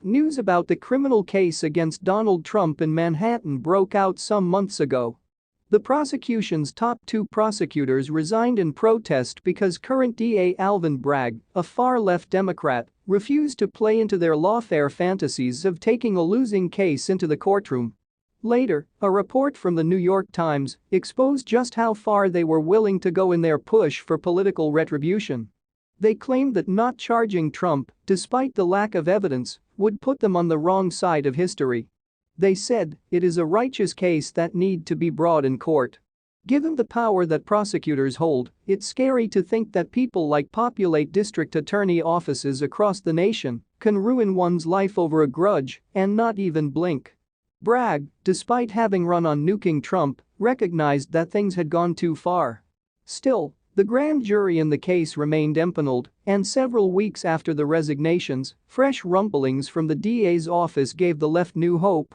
News about the criminal case against Donald Trump in Manhattan broke out some months ago. The prosecution's top two prosecutors resigned in protest because current DA Alvin Bragg, a far-left Democrat, refused to play into their lawfare fantasies of taking a losing case into the courtroom. Later, a report from the New York Times exposed just how far they were willing to go in their push for political retribution. They claimed that not charging Trump, despite the lack of evidence, would put them on the wrong side of history. They said, "It is a righteous case that need to be brought in court." Given the power that prosecutors hold, it's scary to think that people like populate district attorney offices across the nation can ruin one's life over a grudge and not even blink. Bragg, despite having run on nuking Trump, recognized that things had gone too far. Still, the grand jury in the case remained empaneled, and several weeks after the resignations, fresh rumblings from the DA's office gave the left new hope.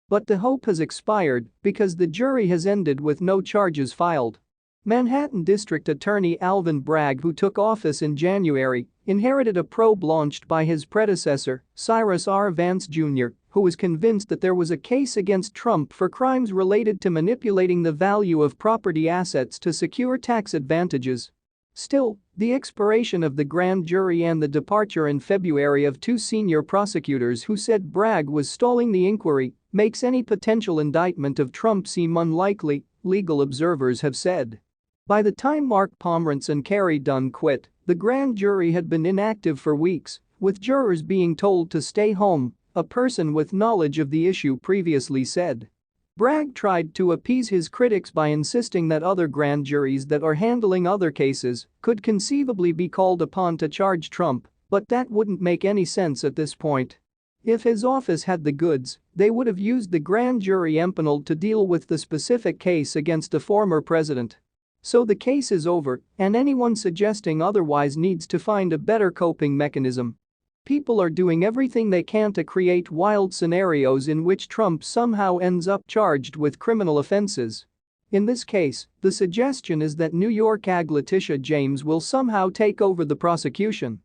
But the hope has expired because the jury has ended with no charges filed. Manhattan District Attorney Alvin Bragg, who took office in January, inherited a probe launched by his predecessor, Cyrus R. Vance Jr., who was convinced that there was a case against Trump for crimes related to manipulating the value of property assets to secure tax advantages. Still, the expiration of the grand jury and the departure in February of two senior prosecutors who said Bragg was stalling the inquiry makes any potential indictment of Trump seem unlikely, legal observers have said. By the time Mark Pomerantz and Carey Dunn quit, the grand jury had been inactive for weeks, with jurors being told to stay home, a person with knowledge of the issue previously said. Bragg tried to appease his critics by insisting that other grand juries that are handling other cases could conceivably be called upon to charge Trump, but that wouldn't make any sense at this point. If his office had the goods, they would have used the grand jury empaneled to deal with the specific case against a former president. So the case is over, and anyone suggesting otherwise needs to find a better coping mechanism. People are doing everything they can to create wild scenarios in which Trump somehow ends up charged with criminal offenses. In this case, the suggestion is that New York AG Letitia James will somehow take over the prosecution.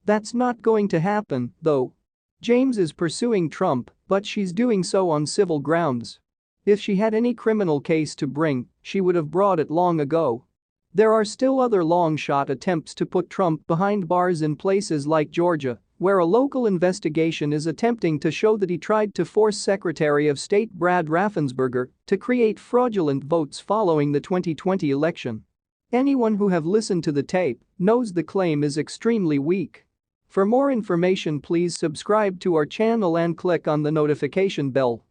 That's not going to happen, though. James is pursuing Trump, but she's doing so on civil grounds. If she had any criminal case to bring, she would have brought it long ago. There are still other long-shot attempts to put Trump behind bars in places like Georgia, where a local investigation is attempting to show that he tried to force Secretary of State Brad Raffensperger to create fraudulent votes following the 2020 election. Anyone who have listened to the tape knows the claim is extremely weak. For more information, please subscribe to our channel and click on the notification bell.